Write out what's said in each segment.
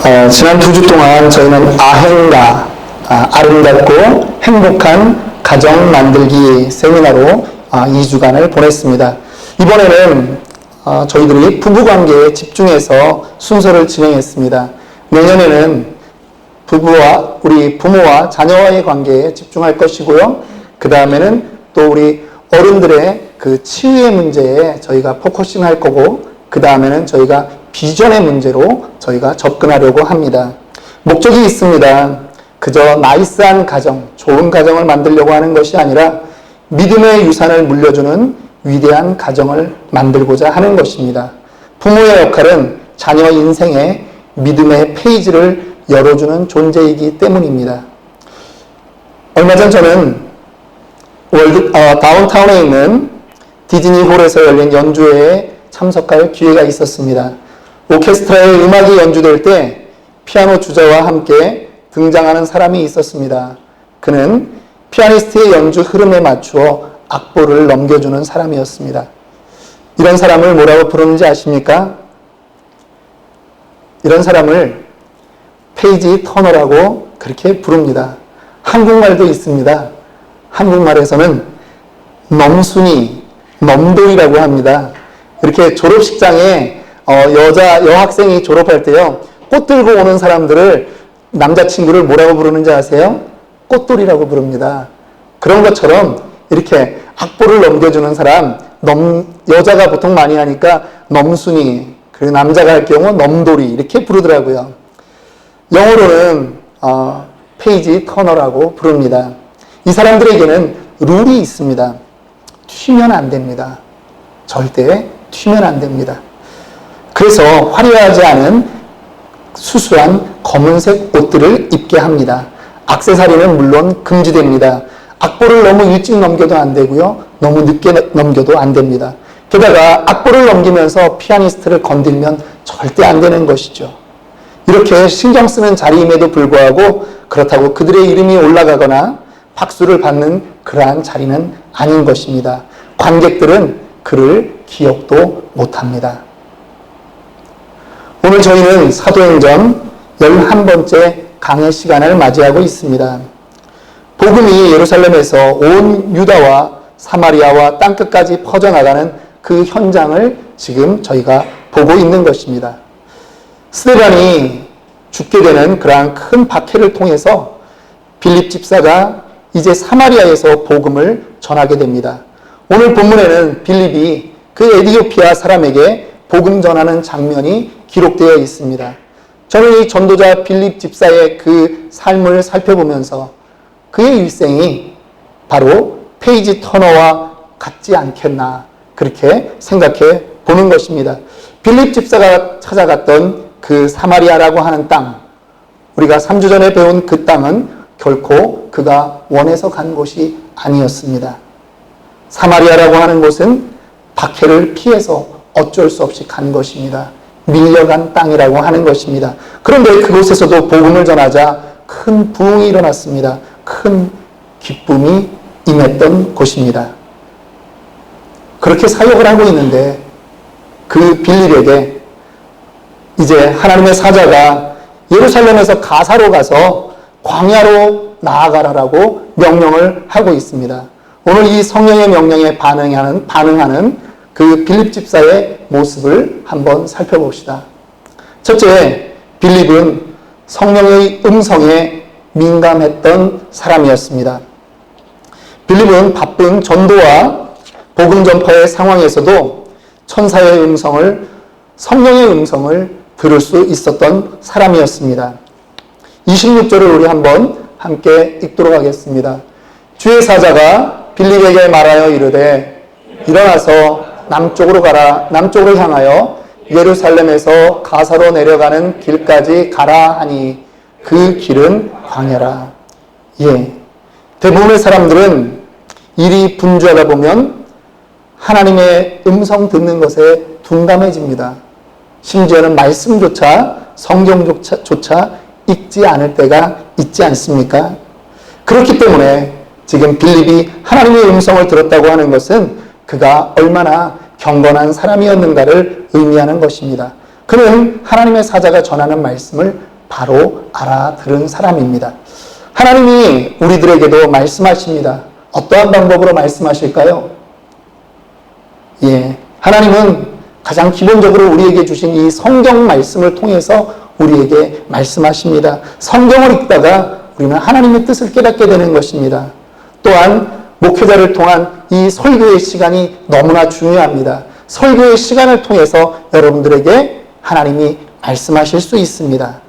지난 2주 동안 저희는 아행가, 아름답고 행복한 가정 만들기 세미나로 2주간을 보냈습니다. 이번에는 저희들이 부부관계에 집중해서 순서를 진행했습니다. 내년에는 우리 부모와 자녀와의 관계에 집중할 것이고요. 그 다음에는 또 우리 어른들의 그 치유의 문제에 저희가 포커싱 할 거고, 그 다음에는 저희가 비전의 문제로 저희가 접근하려고 합니다. 목적이 있습니다. 그저 나이스한 가정, 좋은 가정을 만들려고 하는 것이 아니라 믿음의 유산을 물려주는 위대한 가정을 만들고자 하는 것입니다. 부모의 역할은 자녀 인생에 믿음의 페이지를 열어주는 존재이기 때문입니다. 얼마 전 저는 다운타운에 있는 디즈니홀에서 열린 연주회에 참석할 기회가 있었습니다. 오케스트라의 음악이 연주될 때 피아노 주자와 함께 등장하는 사람이 있었습니다. 그는 피아니스트의 연주 흐름에 맞추어 악보를 넘겨주는 사람이었습니다. 이런 사람을 뭐라고 부르는지 아십니까? 이런 사람을 페이지 터너라고 그렇게 부릅니다. 한국말도 있습니다. 한국말에서는 넘순이, 넘돌이라고 합니다. 이렇게 졸업식장에 여학생이 졸업할 때요, 꽃 들고 오는 사람들을, 남자친구를 뭐라고 부르는지 아세요? 꽃돌이라고 부릅니다. 그런 것처럼 이렇게 악보를 넘겨주는 사람, 여자가 보통 많이 하니까 넘순이, 그리고 남자가 할 경우 넘돌이 이렇게 부르더라고요. 영어로는 페이지 터너라고 부릅니다. 이 사람들에게는 룰이 있습니다. 튀면 안 됩니다. 절대 튀면 안 됩니다. 그래서 화려하지 않은 수수한 검은색 옷들을 입게 합니다. 액세서리는 물론 금지됩니다. 악보를 너무 일찍 넘겨도 안 되고요. 너무 늦게 넘겨도 안 됩니다. 게다가 악보를 넘기면서 피아니스트를 건들면 절대 안 되는 것이죠. 이렇게 신경 쓰는 자리임에도 불구하고 그렇다고 그들의 이름이 올라가거나 박수를 받는 그러한 자리는 아닌 것입니다. 관객들은 그를 기억도 못합니다. 오늘 저희는 사도행전 11번째 강해 시간을 맞이하고 있습니다. 복음이 예루살렘에서 온 유다와 사마리아와 땅끝까지 퍼져나가는 그 현장을 지금 저희가 보고 있는 것입니다. 스데반이 죽게 되는 그러한 큰 박해를 통해서 빌립 집사가 이제 사마리아에서 복음을 전하게 됩니다. 오늘 본문에는 빌립이 그 에티오피아 사람에게 복음 전하는 장면이 기록되어 있습니다. 저는 이 전도자 빌립 집사의 그 삶을 살펴보면서 그의 일생이 바로 페이지 터너와 같지 않겠나, 그렇게 생각해 보는 것입니다. 빌립 집사가 찾아갔던 그 사마리아라고 하는 땅, 우리가 3주 전에 배운 그 땅은 결코 그가 원해서 간 곳이 아니었습니다. 사마리아라고 하는 곳은 박해를 피해서 어쩔 수 없이 간 것입니다. 밀려간 땅이라고 하는 것입니다. 그런데 그곳에서도 복음을 전하자 큰 부흥이 일어났습니다. 큰 기쁨이 임했던 곳입니다. 그렇게 사역을 하고 있는데 그 빌립에게 이제 하나님의 사자가 예루살렘에서 가사로 가서 광야로 나아가라라고 명령을 하고 있습니다. 오늘 이 성령의 명령에 반응하는 그 빌립 집사의 모습을 한번 살펴봅시다. 첫째, 빌립은 성령의 음성에 민감했던 사람이었습니다. 빌립은 바쁜 전도와 복음 전파의 상황에서도 천사의 음성을, 성령의 음성을 들을 수 있었던 사람이었습니다. 26절을 우리 한번 함께 읽도록 하겠습니다. 주의 사자가 빌립에게 말하여 이르되 일어나서 남쪽으로 가라. 남쪽을 향하여 예루살렘에서 가사로 내려가는 길까지 가라 하니 그 길은 광야라. 예, 대부분의 사람들은 일이 분주하다 보면 하나님의 음성 듣는 것에 둔감해집니다. 심지어는 말씀조차, 성경조차 읽지 않을 때가 있지 않습니까? 그렇기 때문에 지금 빌립이 하나님의 음성을 들었다고 하는 것은 그가 얼마나 경건한 사람이었는가를 의미하는 것입니다. 그는 하나님의 사자가 전하는 말씀을 바로 알아들은 사람입니다. 하나님이 우리들에게도 말씀하십니다. 어떠한 방법으로 말씀하실까요? 하나님은 가장 기본적으로 우리에게 주신 이 성경 말씀을 통해서 우리에게 말씀하십니다. 성경을 읽다가 우리는 하나님의 뜻을 깨닫게 되는 것입니다. 또한 목회자를 통한 이 설교의 시간이 너무나 중요합니다. 설교의 시간을 통해서 여러분들에게 하나님이 말씀하실 수 있습니다.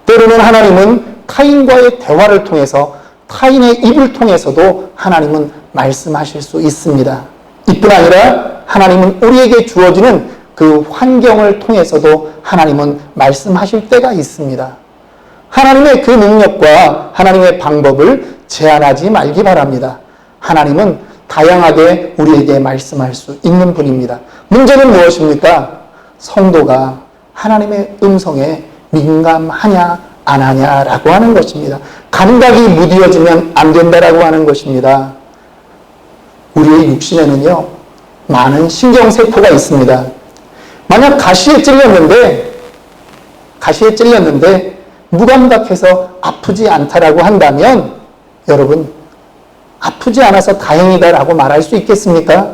때로는 하나님은 타인과의 대화를 통해서, 타인의 입을 통해서도 하나님은 말씀하실 수 있습니다. 이뿐 아니라 하나님은 우리에게 주어지는 그 환경을 통해서도 하나님은 말씀하실 때가 있습니다. 하나님의 그 능력과 하나님의 방법을 제한하지 말기 바랍니다. 하나님은 다양하게 우리에게 말씀할 수 있는 분입니다. 문제는 무엇입니까? 성도가 하나님의 음성에 민감하냐 안 하냐라고 하는 것입니다. 감각이 무디어지면 안 된다라고 하는 것입니다. 우리의 육신에는요, 많은 신경세포가 있습니다. 만약 가시에 찔렸는데 무감각해서 아프지 않다라고 한다면 여러분, 아프지 않아서 다행이다라고 말할 수 있겠습니까?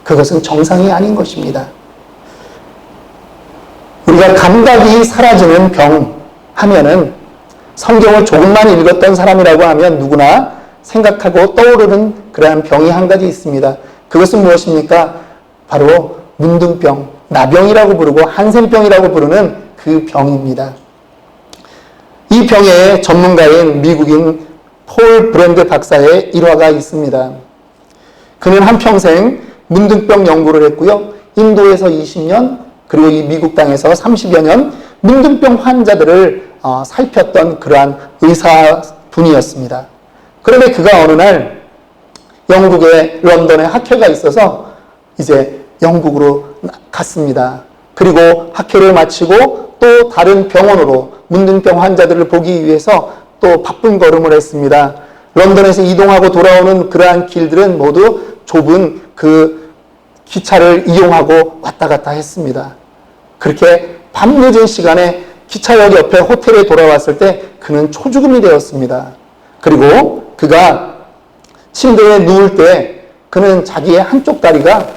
그것은 정상이 아닌 것입니다. 우리가 감각이 사라지는 병 하면은 성경을 조금만 읽었던 사람이라고 하면 누구나 생각하고 떠오르는 그러한 병이 한 가지 있습니다. 그것은 무엇입니까? 바로 문둥병, 나병이라고 부르고 한센병이라고 부르는 그 병입니다. 이 병의 전문가인 미국인 폴 브랜드 박사의 일화가 있습니다. 그는 한평생 문둥병 연구를 했고요. 인도에서 20년, 그리고 이 미국 땅에서 30여 년 문둥병 환자들을 살폈던 그러한 의사분이었습니다. 그런데 그가 어느 날 영국의 런던에 학회가 있어서 이제 영국으로 갔습니다. 그리고 학회를 마치고 또 다른 병원으로 문둥병 환자들을 보기 위해서 또 바쁜 걸음을 했습니다. 런던에서 이동하고 돌아오는 그러한 길들은 모두 좁은 그 기차를 이용하고 왔다 갔다 했습니다. 그렇게 밤늦은 시간에 기차역 옆에 호텔에 돌아왔을 때 그는 초죽음이 되었습니다. 그리고 그가 침대에 누울 때 그는 자기의 한쪽 다리가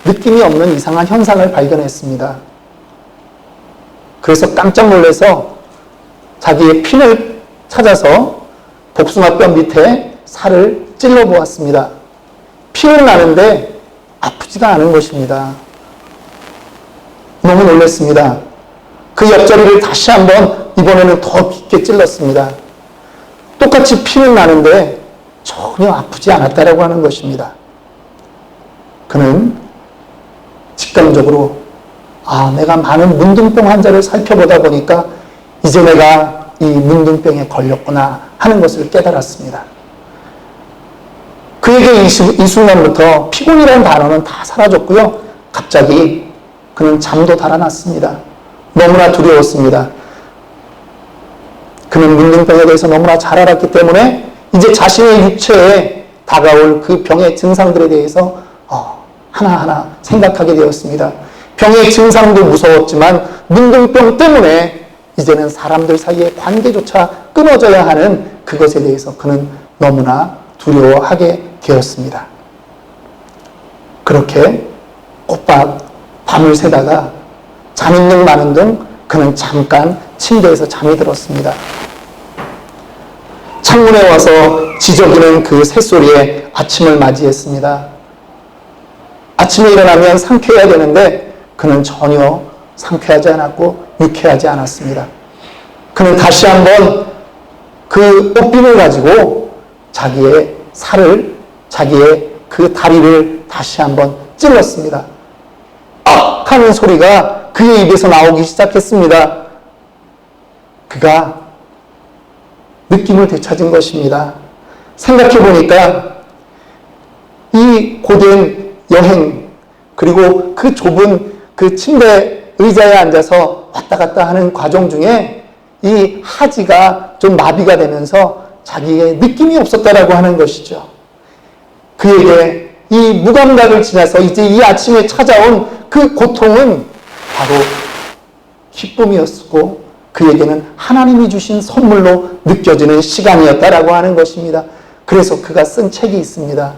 느낌이 없는 이상한 현상을 발견했습니다. 그래서 깜짝 놀라서 자기의 핀을 찾아서 복숭아뼈 밑에 살을 찔러 보았습니다. 피는 나는데 아프지가 않은 것입니다. 너무 놀랐습니다. 그 옆자리를 다시 한번 이번에는 더 깊게 찔렀습니다. 똑같이 피는 나는데 전혀 아프지 않았다라고 하는 것입니다. 그는 직감적으로 내가 많은 문둥병 환자를 살펴보다 보니까 이제 내가 이 문둥병에 걸렸구나 하는 것을 깨달았습니다. 그에게 이 순간부터 피곤이라는 단어는 다 사라졌고요. 갑자기 그는 잠도 달아났습니다. 너무나 두려웠습니다. 그는 문둥병에 대해서 너무나 잘 알았기 때문에 이제 자신의 육체에 다가올 그 병의 증상들에 대해서 하나하나 생각하게 되었습니다. 병의 증상도 무서웠지만 문둥병 때문에 이제는 사람들 사이의 관계조차 끊어져야 하는 그것에 대해서 그는 너무나 두려워하게 되었습니다. 그렇게 꼬박 밤을 새다가 잠 있는 많은 등 그는 잠깐 침대에서 잠이 들었습니다. 창문에 와서 지저귀는 그 새소리에 아침을 맞이했습니다. 아침에 일어나면 상쾌해야 되는데 그는 전혀 상쾌하지 않았고 유쾌하지 않았습니다. 그는 다시 한번 그 옷핀을 가지고 자기의 살을, 자기의 그 다리를 다시 한번 찔렀습니다. 악! 하는 소리가 그의 입에서 나오기 시작했습니다. 그가 느낌을 되찾은 것입니다. 생각해 보니까 이 고된 여행, 그리고 그 좁은 그 침대 의자에 앉아서 왔다 갔다 하는 과정 중에 이 하지가 좀 마비가 되면서 자기의 느낌이 없었다라고 하는 것이죠. 그에게 이 무감각을 지나서 이제 이 아침에 찾아온 그 고통은 바로 기쁨이었고 그에게는 하나님이 주신 선물로 느껴지는 시간이었다라고 하는 것입니다. 그래서 그가 쓴 책이 있습니다.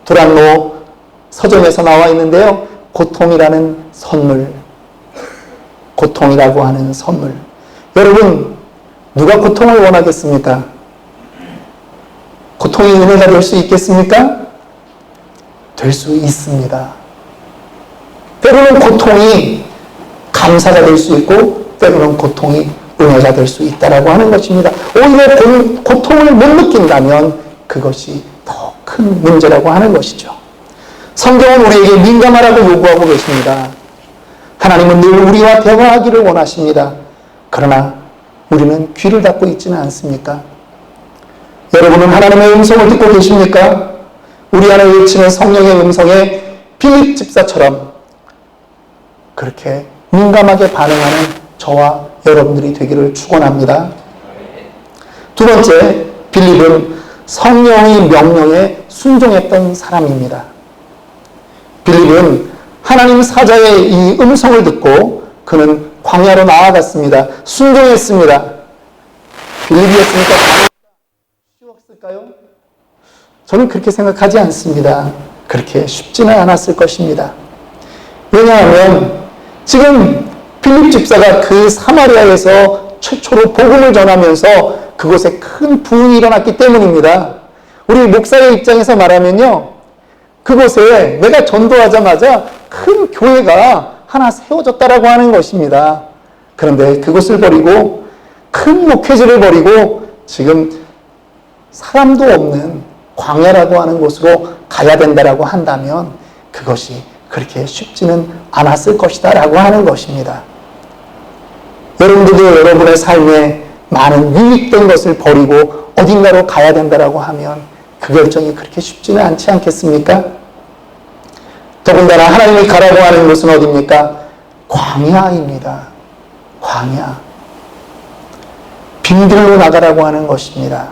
두란노 서점에서 나와 있는데요. 고통이라는 선물. 고통이라고 하는 선물. 여러분, 누가 고통을 원하겠습니까? 고통이 은혜가 될 수 있겠습니까? 될 수 있습니다. 때로는 고통이 감사가 될 수 있고 때로는 고통이 은혜가 될 수 있다라고 하는 것입니다. 오히려 고통을 못 느낀다면 그것이 더 큰 문제라고 하는 것이죠. 성경은 우리에게 민감하라고 요구하고 계십니다. 하나님은 늘 우리와 대화하기를 원하십니다. 그러나 우리는 귀를 닫고 있지는 않습니까? 여러분은 하나님의 음성을 듣고 계십니까? 우리 안에 외치는 성령의 음성에 빌립 집사처럼 그렇게 민감하게 반응하는 저와 여러분들이 되기를 축원합니다. 두 번째, 빌립은 성령의 명령에 순종했던 사람입니다. 빌립은 하나님 사자의 이 음성을 듣고 그는 광야로 나아갔습니다. 순종했습니다. 빌립이었으니까 쉬웠을까요? 저는 그렇게 생각하지 않습니다. 그렇게 쉽지는 않았을 것입니다. 왜냐하면 지금 빌립 집사가 그 사마리아에서 최초로 복음을 전하면서 그곳에 큰 부흥이 일어났기 때문입니다. 우리 목사의 입장에서 말하면요, 그곳에 내가 전도하자마자 큰 교회가 하나 세워졌다라고 하는 것입니다. 그런데 그것을 버리고 큰 목회지를 버리고 지금 사람도 없는 광야라고 하는 곳으로 가야 된다라고 한다면 그것이 그렇게 쉽지는 않았을 것이다 라고 하는 것입니다. 여러분들도 여러분의 삶에 많은 유익된 것을 버리고 어딘가로 가야 된다라고 하면 그 결정이 그렇게 쉽지는 않지 않겠습니까? 더군다나 하나님이 가라고 하는 곳은 어디입니까? 광야입니다. 광야. 빈들로 나가라고 하는 것입니다.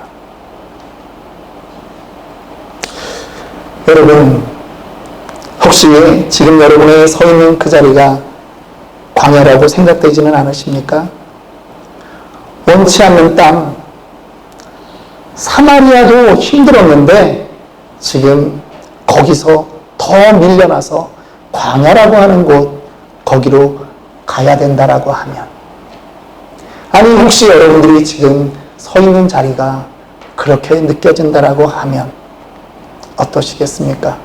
여러분, 혹시 지금 여러분의 서 있는 그 자리가 광야라고 생각되지는 않으십니까? 원치 않는 땅, 사마리아도 힘들었는데 지금 거기서 더 밀려나서 광야라고 하는 곳, 거기로 가야 된다라고 하면, 아니 혹시 여러분들이 지금 서 있는 자리가 그렇게 느껴진다라고 하면 어떠시겠습니까?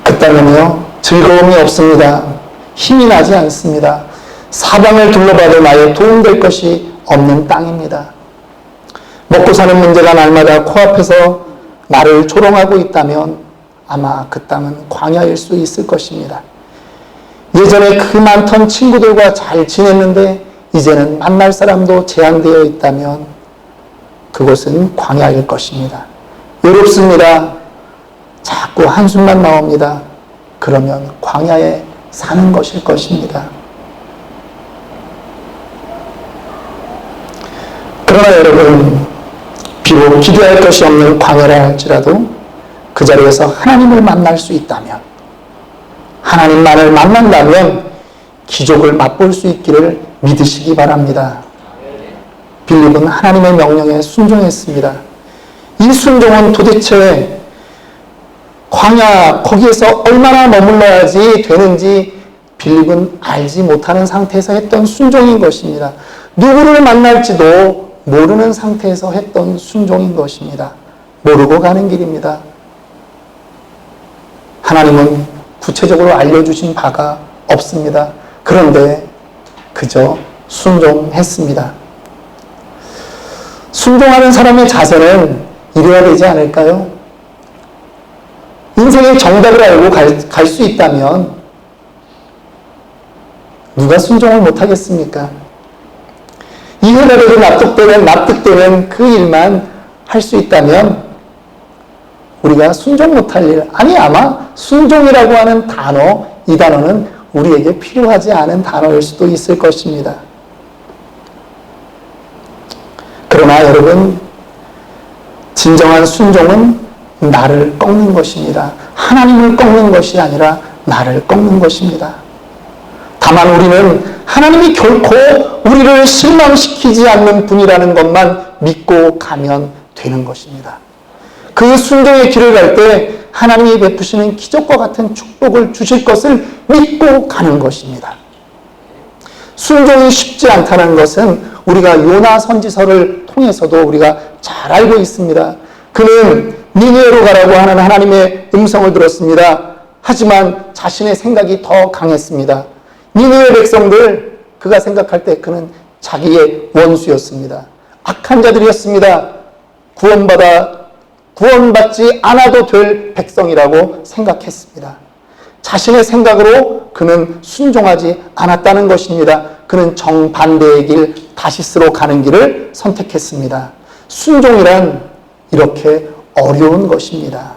그때는요, 즐거움이 없습니다. 힘이 나지 않습니다. 사방을 둘러봐도 나의 도움될 것이 없는 땅입니다. 먹고 사는 문제가 날마다 코앞에서 나를 조롱하고 있다면 아마 그 땅은 광야일 수 있을 것입니다. 예전에 그 많던 친구들과 잘 지냈는데 이제는 만날 사람도 제한되어 있다면 그곳은 광야일 것입니다. 외롭습니다. 자꾸 한숨만 나옵니다. 그러면 광야에 사는 것일 것입니다. 그러나 여러분, 비록 기대할 것이 없는 광야라 할지라도 그 자리에서 하나님을 만날 수 있다면, 하나님만을 만난다면 기적을 맛볼 수 있기를 믿으시기 바랍니다. 빌립은 하나님의 명령에 순종했습니다. 이 순종은 도대체 광야, 거기에서 얼마나 머물러야지 되는지 빌립은 알지 못하는 상태에서 했던 순종인 것입니다. 누구를 만날지도 모르는 상태에서 했던 순종인 것입니다. 모르고 가는 길입니다. 하나님은 구체적으로 알려주신 바가 없습니다. 그런데 그저 순종했습니다. 순종하는 사람의 자세는 이래야 되지 않을까요? 인생의 정답을 알고 갈 수 있다면 누가 순종을 못하겠습니까? 이해가 되고 납득되는 그 일만 할 수 있다면 우리가 순종 못할 일, 아니 아마 순종이라고 하는 단어, 이 단어는 우리에게 필요하지 않은 단어일 수도 있을 것입니다. 그러나 여러분, 진정한 순종은 나를 꺾는 것입니다. 하나님을 꺾는 것이 아니라 나를 꺾는 것입니다. 다만 우리는 하나님이 결코 우리를 실망시키지 않는 분이라는 것만 믿고 가면 되는 것입니다. 그 순종의 길을 갈 때 하나님이 베푸시는 기적과 같은 축복을 주실 것을 믿고 가는 것입니다. 순종이 쉽지 않다는 것은 우리가 요나 선지서를 통해서도 우리가 잘 알고 있습니다. 그는 니느웨로 가라고 하는 하나님의 음성을 들었습니다. 하지만 자신의 생각이 더 강했습니다. 니느웨 백성들, 그가 생각할 때 그는 자기의 원수였습니다. 악한 자들이었습니다. 구원받지 않아도 될 백성이라고 생각했습니다. 자신의 생각으로 그는 순종하지 않았다는 것입니다. 그는 정반대의 길, 다시스로 가는 길을 선택했습니다. 순종이란 이렇게 어려운 것입니다.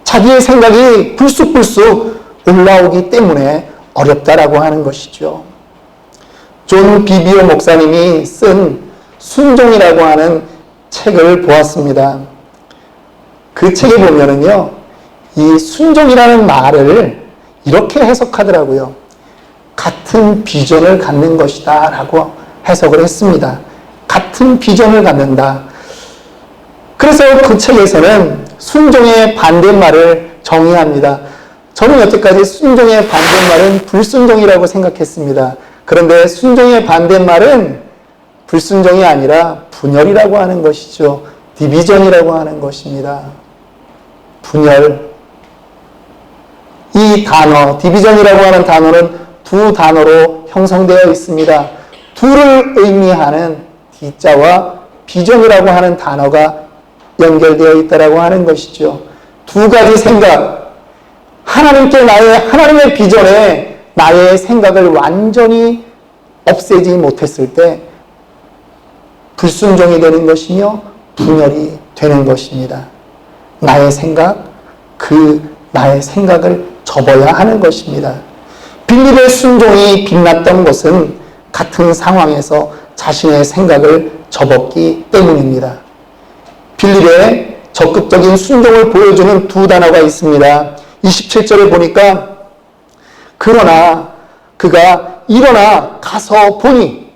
자기의 생각이 불쑥불쑥 올라오기 때문에 어렵다라고 하는 것이죠. 존 비비오 목사님이 쓴 순종이라고 하는 책을 보았습니다. 그 책에 보면은요, 이 순종이라는 말을 이렇게 해석하더라고요. 같은 비전을 갖는 것이다 라고 해석을 했습니다. 같은 비전을 갖는다. 그래서 그 책에서는 순종의 반대말을 정의합니다. 저는 여태까지 순종의 반대말은 불순종이라고 생각했습니다. 그런데 순종의 반대말은 불순종이 아니라 분열이라고 하는 것이죠. 디비전이라고 하는 것입니다. 분열. 이 단어, 디비전이라고 하는 단어는 두 단어로 형성되어 있습니다. 둘을 의미하는 D자와 비전이라고 하는 단어가 연결되어 있다고 하는 것이죠. 두 가지 생각, 하나님의 비전에 나의 생각을 완전히 없애지 못했을 때 불순종이 되는 것이며 분열이 되는 것입니다. 나의 생각을 접어야 하는 것입니다. 빌립의 순종이 빛났던 것은 같은 상황에서 자신의 생각을 접었기 때문입니다. 빌립의 적극적인 순종을 보여주는 두 단어가 있습니다. 27절에 보니까 그러나 그가 일어나 가서 보니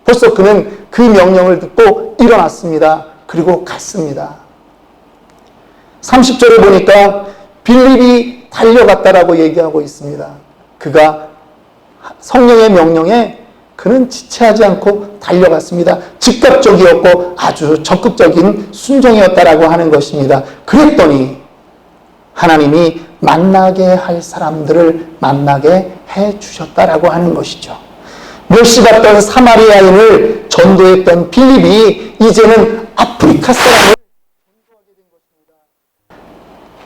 벌써 그는 그 명령을 듣고 일어났습니다. 그리고 갔습니다. 30절에 보니까 빌립이 달려갔다라고 얘기하고 있습니다. 그가 성령의 명령에 그는 지체하지 않고 달려갔습니다. 즉각적이었고 아주 적극적인 순종이었다라고 하는 것입니다. 그랬더니 하나님이 만나게 할 사람들을 만나게 해 주셨다라고 하는 것이죠. 멸시받던 사마리아인을 전도했던 빌립이 이제는 아프리카 사람을 전도하게 된 것입니다.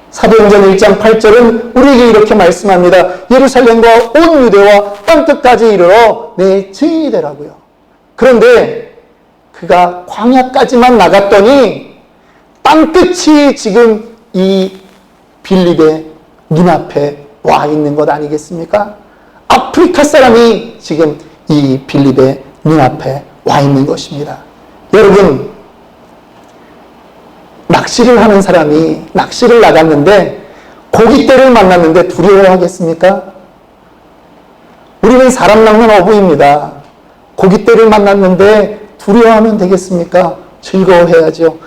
사도행전 1장 8절은 우리에게 이렇게 말씀합니다. 예루살렘과 온 유대와 땅끝까지 이르러 내 증인이 되라고요. 그런데 그가 광야까지만 나갔더니 땅끝이 지금 이 빌립의 눈앞에 와 있는 것 아니겠습니까? 아프리카 사람이 지금 이 빌립의 눈앞에 와 있는 것입니다. 여러분, 낚시를 하는 사람이 낚시를 나갔는데 고깃대를 만났는데 두려워하겠습니까? 우리는 사람 낚는 어부입니다. 고깃대를 만났는데 두려워하면 되겠습니까? 즐거워해야죠.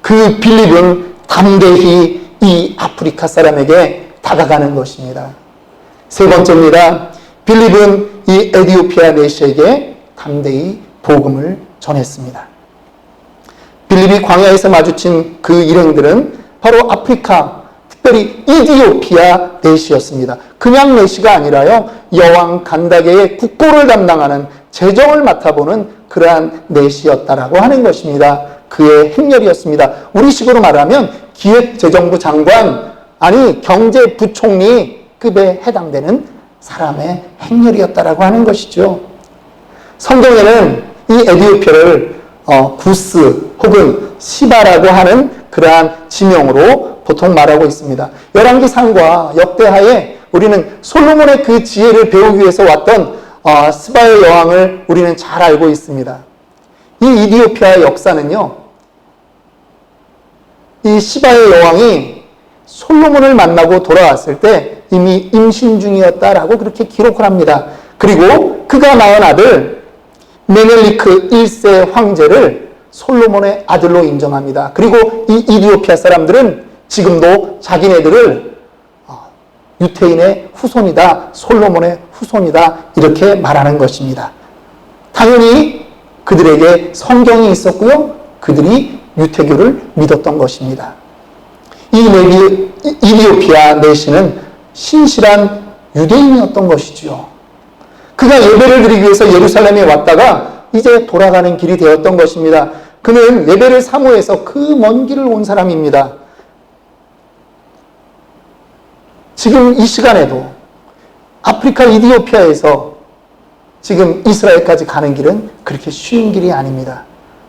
그 빌립은 담대히 이 아프리카 사람에게 다가가는 것입니다. 세 번째입니다. 빌립은 이 에디오피아 내시에게 담대히 복음을 전했습니다. 빌립이 광야에서 마주친 그 일행들은 바로 아프리카, 특별히 이디오피아 내시였습니다. 그냥 내시가 아니라요, 여왕 간다게의 국고를 담당하는 재정을 맡아보는 그러한 내시였다라고 하는 것입니다. 그의 행렬이었습니다. 우리식으로 말하면 기획재정부 장관, 아니 경제부총리급에 해당되는 사람의 행렬이었다라고 하는 것이죠. 성경에는 이 에디오피아를 구스 혹은 시바라고 하는 그러한 지명으로 보통 말하고 있습니다. 열왕기상과 역대하에 우리는 솔로몬의 그 지혜를 배우기 위해서 왔던 스바의 여왕을 우리는 잘 알고 있습니다. 이 이디오피아의 역사는요, 이 시바의 여왕이 솔로몬을 만나고 돌아왔을 때 이미 임신 중이었다라고 그렇게 기록을 합니다. 그리고 그가 낳은 아들 메넬리크 1세 황제를 솔로몬의 아들로 인정합니다. 그리고 이 이디오피아 사람들은 지금도 자기네들을 유태인의 후손이다, 솔로몬의 후손이다 이렇게 말하는 것입니다. 당연히 그들에게 성경이 있었고요. 그들이 유태교를 믿었던 것입니다. 이 이디오피아 내시는 신실한 유대인이었던 것이지요. 그가 예배를 드리기 위해서 예루살렘에 왔다가 이제 돌아가는 길이 되었던 것입니다. 그는 예배를 사모해서 그 먼 길을 온 사람입니다. 지금 이 시간에도 아프리카 이디오피아에서 지금 이스라엘까지 가는 길은 그렇게 쉬운 길이 아닙니다.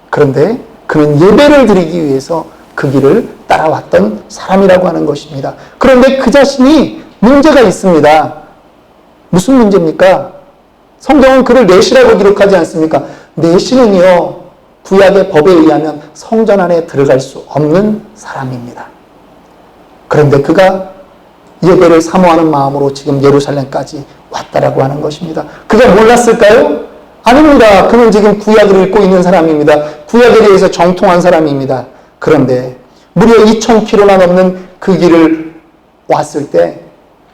그런데 그는 예배를 드리기 위해서 그 길을 따라왔던 사람이라고 하는 것입니다. 그런데 그 자신이 문제가 있습니다. 무슨 문제입니까? 성경은 그를 내시라고 기록하지 않습니까? 내시는요, 구약의 법에 의하면 성전 안에 들어갈 수 없는 사람입니다. 그런데 그가 예배를 사모하는 마음으로 지금 예루살렘까지 왔다라고 하는 것입니다. 그가 몰랐을까요? 아닙니다. 그는 지금 구약을 읽고 있는 사람입니다. 구약에 대해서 정통한 사람입니다. 그런데 무려 2000km나 넘는 그 길을 왔을 때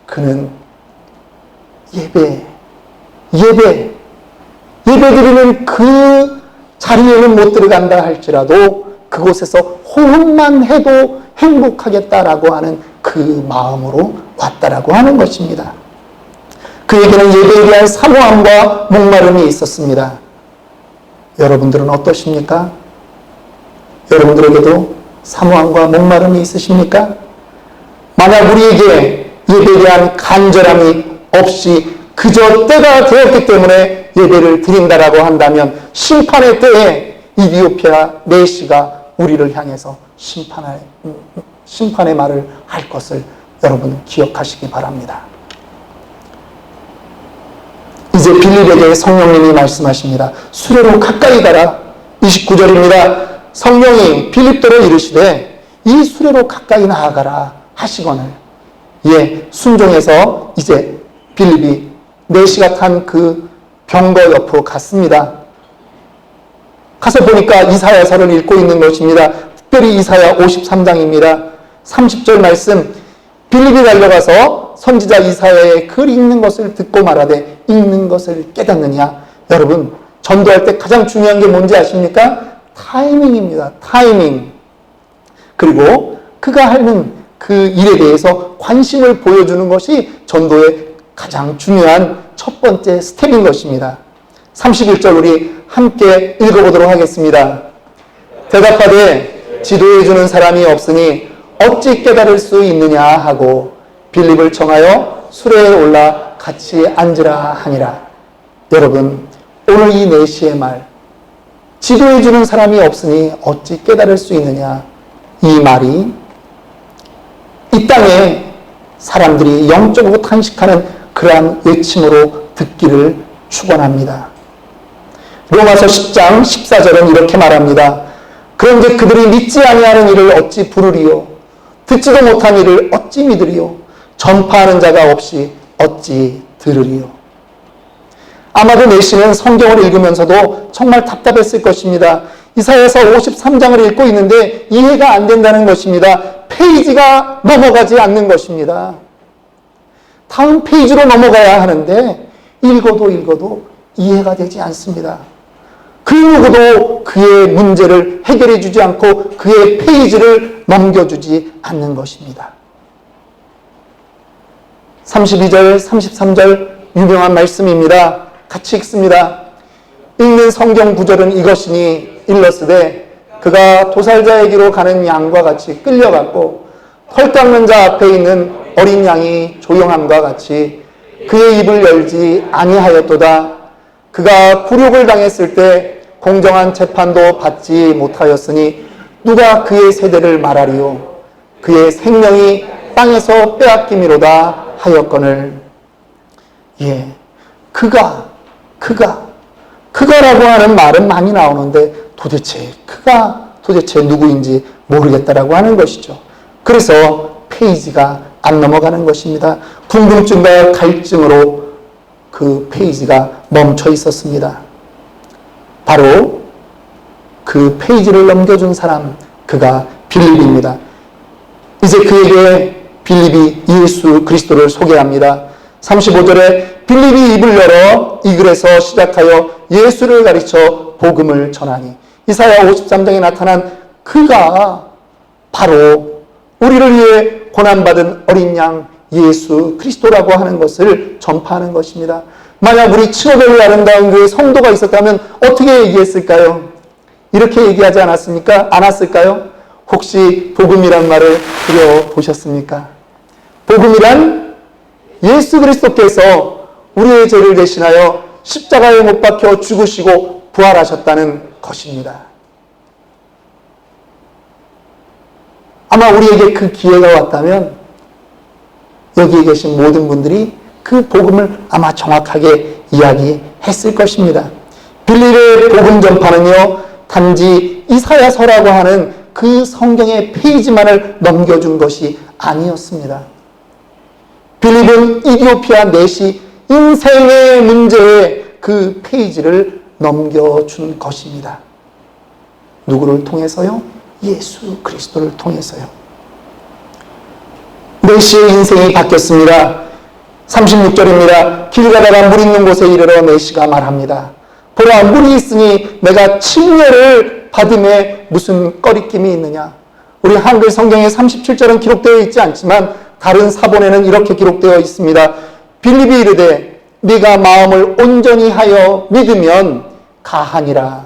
그는 예배 드리는 그 자리에는 못 들어간다 할지라도 그곳에서 호흡만 해도 행복하겠다라고 하는 그 마음으로 왔다라고 하는 것입니다. 그에게는 예배에 대한 사모함과 목마름이 있었습니다. 여러분들은 어떠십니까? 여러분들에게도 사모함과 목마름이 있으십니까? 만약 우리에게 예배에 대한 간절함이 없이 그저 때가 되었기 때문에 예배를 드린다라고 한다면 심판의 때에 이디오피아 내시가 우리를 향해서 심판의 말을 할 것을 여러분 기억하시기 바랍니다. 이제 빌립에게 성령님이 말씀하십니다. 수레로 가까이 가라. 29절입니다. 성령이 빌립더러 이르시되 이 수레로 가까이 나아가라 하시거늘 순종해서 이제 빌립이 내시가 탄 그 병거 옆으로 갔습니다. 가서 보니까 이사야서를 읽고 있는 것입니다. 특별히 이사야 53장입니다. 30절 말씀, 빌립이 달려가서 선지자 이사야의 글 읽는 것을 듣고 말하되 읽는 것을 깨닫느냐. 여러분, 전도할 때 가장 중요한 게 뭔지 아십니까? 타이밍입니다. 타이밍. 그리고 그가 하는 그 일에 대해서 관심을 보여주는 것이 전도의 가장 중요한 첫 번째 스텝인 것입니다. 31절 우리 함께 읽어보도록 하겠습니다. 대답하되 지도해주는 사람이 없으니 어찌 깨달을 수 있느냐 하고 빌립을 청하여 수레에 올라 같이 앉으라 하니라. 여러분, 오늘 이 내시의 말, 지도해주는 사람이 없으니 어찌 깨달을 수 있느냐, 이 말이 이 땅에 사람들이 영적으로 탄식하는 그러한 외침으로 듣기를 축원합니다. 로마서 10장 14절은 이렇게 말합니다. 그런데 그들이 믿지 아니하는 일을 어찌 부르리요? 듣지도 못한 일을 어찌 믿으리요? 전파하는 자가 없이 어찌 들으리요? 아마도 내시는 성경을 읽으면서도 정말 답답했을 것입니다. 이사야서 53장을 읽고 있는데 이해가 안 된다는 것입니다. 페이지가 넘어가지 않는 것입니다. 다음 페이지로 넘어가야 하는데 읽어도 이해가 되지 않습니다. 그 누구도 그의 문제를 해결해 주지 않고 그의 페이지를 넘겨주지 않는 것입니다. 32절, 33절 유명한 말씀입니다. 같이 읽습니다. 읽는 성경 구절은 이것이니 일러스되 그가 도살자에게로 가는 양과 같이 끌려갔고 털 깎는 자 앞에 있는 어린 양이 조용함과 같이 그의 입을 열지 아니하였도다. 그가 굴욕을 당했을 때 공정한 재판도 받지 못하였으니 누가 그의 세대를 말하리요? 그의 생명이 땅에서 빼앗김이로다 하였거늘. 그가라고 하는 말은 많이 나오는데 그가 도대체 누구인지 모르겠다라고 하는 것이죠. 그래서 페이지가 안 넘어가는 것입니다. 궁금증과 갈증으로 그 페이지가 멈춰 있었습니다. 바로 그 페이지를 넘겨준 사람, 그가 빌립입니다. 이제 그에게 빌립이 예수 그리스도를 소개합니다. 35절에 빌립이 입을 열어 이 글에서 시작하여 예수를 가르쳐 복음을 전하니, 이사야 53장에 나타난 그가 바로 우리를 위해 고난받은 어린 양 예수 그리스도라고 하는 것을 전파하는 것입니다. 만약 우리 칭호별로 아름다운 교회 성도가 있었다면 어떻게 얘기했을까요? 이렇게 얘기하지 않았을까요? 혹시 복음이란 말을 들어보셨습니까? 복음이란 예수 그리스도께서 우리의 죄를 대신하여 십자가에 못 박혀 죽으시고 부활하셨다는 것입니다. 아마 우리에게 그 기회가 왔다면 여기에 계신 모든 분들이 그 복음을 아마 정확하게 이야기했을 것입니다. 빌립의 복음 전파는요, 단지 이사야서라고 하는 그 성경의 페이지만을 넘겨준 것이 아니었습니다. 빌립은 이디오피아 내시 인생의 문제에 그 페이지를 넘겨준 것입니다. 누구를 통해서요? 예수 그리스도를 통해서요. 내시의 인생이 바뀌었습니다. 36절입니다. 길 가다가 물 있는 곳에 이르러 내시가 말합니다. 보라, 물이 있으니 내가 침례를 받음에 무슨 꺼리낌이 있느냐. 우리 한글 성경에 37절은 기록되어 있지 않지만 다른 사본에는 이렇게 기록되어 있습니다. 빌립이 이르되 네가 마음을 온전히 하여 믿으면 가하니라.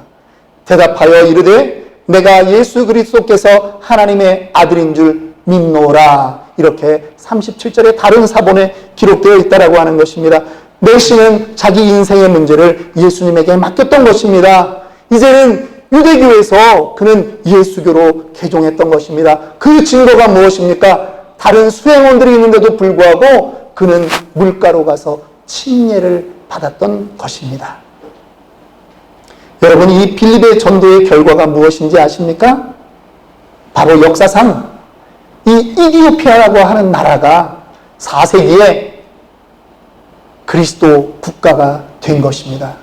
대답하여 이르되 내가 예수 그리스도께서 하나님의 아들인 줄 믿노라. 이렇게 37절의 다른 사본에 기록되어 있다라고 하는 것입니다. 내시는 자기 인생의 문제를 예수님에게 맡겼던 것입니다. 이제는 유대교에서 그는 예수교로 개종했던 것입니다. 그 증거가 무엇입니까? 다른 수행원들이 있는데도 불구하고 그는 물가로 가서 침례를 받았던 것입니다. 여러분, 이 빌립의 전도의 결과가 무엇인지 아십니까? 바로 역사상 이 이디오피아라고 하는 나라가 4세기에 그리스도 국가가 된 것입니다.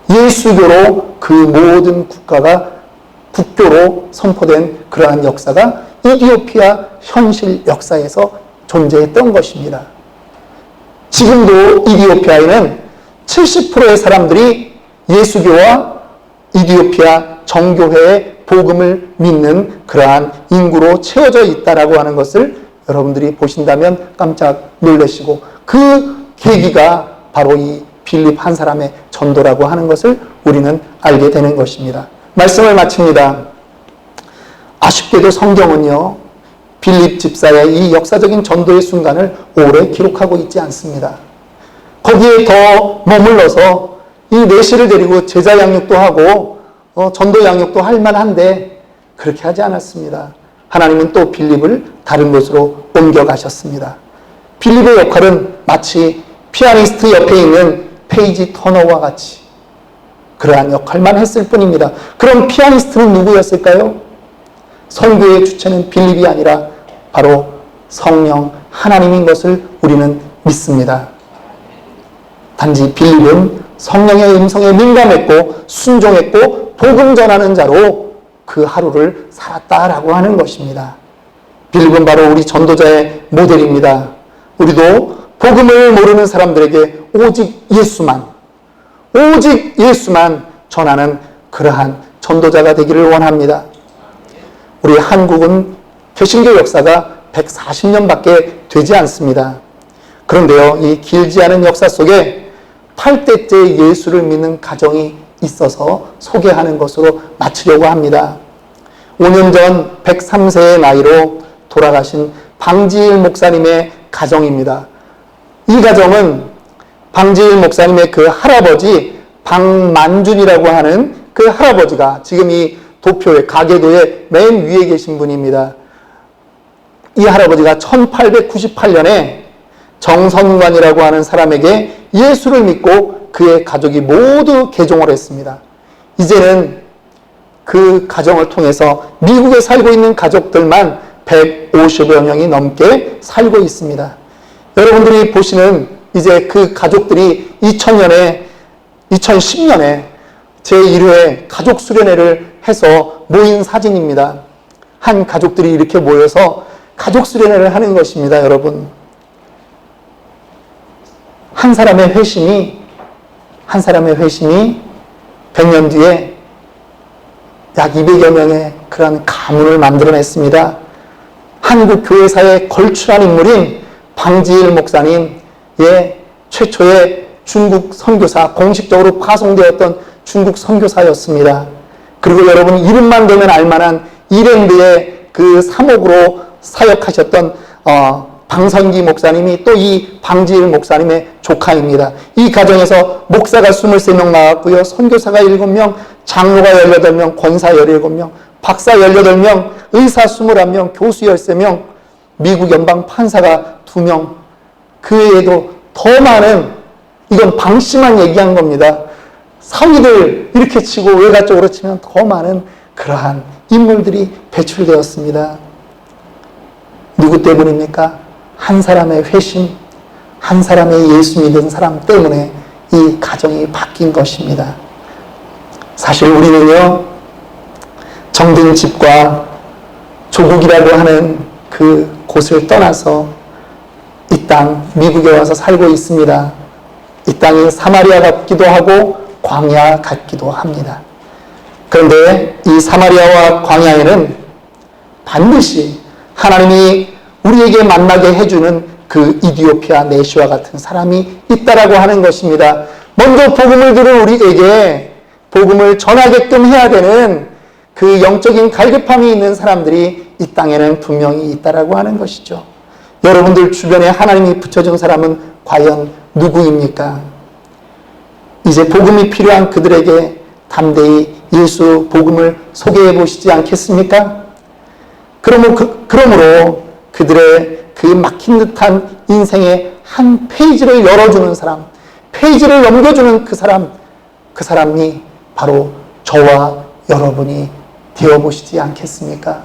예수교로 그 모든 국가가 국교로 선포된 그러한 역사가 이디오피아 현실 역사에서 존재했던 것입니다. 지금도 이디오피아에는 70%의 사람들이 예수교와 이디오피아 정교회의 복음을 믿는 그러한 인구로 채워져 있다라고 하는 것을 여러분들이 보신다면 깜짝 놀라시고, 그 계기가 바로 이 빌립 한 사람의 전도라고 하는 것을 우리는 알게 되는 것입니다. 말씀을 마칩니다. 아쉽게도 성경은요, 빌립 집사의 이 역사적인 전도의 순간을 오래 기록하고 있지 않습니다. 거기에 더 머물러서 이 내시를 데리고 제자 양육도 하고 전도 양육도 할 만한데 그렇게 하지 않았습니다. 하나님은 또 빌립을 다른 곳으로 옮겨가셨습니다. 빌립의 역할은 마치 피아니스트 옆에 있는 페이지 터너와 같이 그러한 역할만 했을 뿐입니다. 그럼 피아니스트는 누구였을까요? 선교의 주체는 빌립이 아니라 바로 성령 하나님인 것을 우리는 믿습니다. 단지 빌립은 성령의 음성에 민감했고 순종했고 복음 전하는 자로 그 하루를 살았다라고 하는 것입니다. 빌립은 바로 우리 전도자의 모델입니다. 우리도 복음을 모르는 사람들에게 오직 예수만 전하는 그러한 전도자가 되기를 원합니다. 우리 한국은 개신교 역사가 140년밖에 되지 않습니다. 그런데요, 이 길지 않은 역사 속에 8대째 예수를 믿는 가정이 있어서 소개하는 것으로 마치려고 합니다. 5년 전 103세의 나이로 돌아가신 방지일 목사님의 가정입니다. 이 가정은 방지일 목사님의 그 할아버지 방만준이라고 하는 그 할아버지가 지금 이 도표의 가계도의 맨 위에 계신 분입니다. 이 할아버지가 1898년에 정선관이라고 하는 사람에게 예수를 믿고 그의 가족이 모두 개종을 했습니다. 이제는 그 가정을 통해서 미국에 살고 있는 가족들만 150여 명이 넘게 살고 있습니다. 여러분들이 보시는 이제 그 가족들이 2010년에 제1회 가족 수련회를 해서 모인 사진입니다. 한 가족들이 이렇게 모여서 가족 수련회를 하는 것입니다, 여러분. 한 사람의 회심이 100년 뒤에 약 200여 명의 그런 가문을 만들어냈습니다. 한국 교회사에 걸출한 인물인 방지일 목사님, 최초의 중국 선교사, 공식적으로 파송되었던 중국 선교사였습니다. 그리고 여러분 이름만 되면 알만한 이랜드의 그 사목으로 사역하셨던 방선기 목사님이 또 이 방지일 목사님의 조카입니다. 이 가정에서 목사가 23명 나왔고요. 선교사가 7명, 장로가 18명, 권사 17명, 박사 18명, 의사 21명, 교수 13명, 미국 연방 판사가 2명, 그 외에도 더 많은, 이건 방씨만 얘기한 겁니다. 사위들 이렇게 치고 외가 쪽으로 치면 더 많은 그러한 인물들이 배출되었습니다. 누구 때문입니까? 한 사람의 회심, 한 사람의 예수 믿은 사람 때문에 이 가정이 바뀐 것입니다. 사실 우리는요, 정든 집과 조국이라고 하는 그 곳을 떠나서 이 땅, 미국에 와서 살고 있습니다. 이 땅이 사마리아 같기도 하고 광야 같기도 합니다. 그런데 이 사마리아와 광야에는 반드시 하나님이 우리에게 만나게 해주는 그 이디오피아 내시와 같은 사람이 있다라고 하는 것입니다. 먼저 복음을 들은 우리에게 복음을 전하게끔 해야 되는 그 영적인 갈급함이 있는 사람들이 이 땅에는 분명히 있다라고 하는 것이죠. 여러분들 주변에 하나님이 붙여준 사람은 과연 누구입니까? 이제 복음이 필요한 그들에게 담대히 예수 복음을 소개해 보시지 않겠습니까? 그러므로 그들의 그 막힌 듯한 인생의 한 페이지를 열어주는 사람, 페이지를 넘겨주는 그 사람이 바로 저와 여러분이 되어보시지 않겠습니까?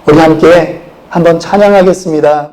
우리 함께 한번 찬양하겠습니다.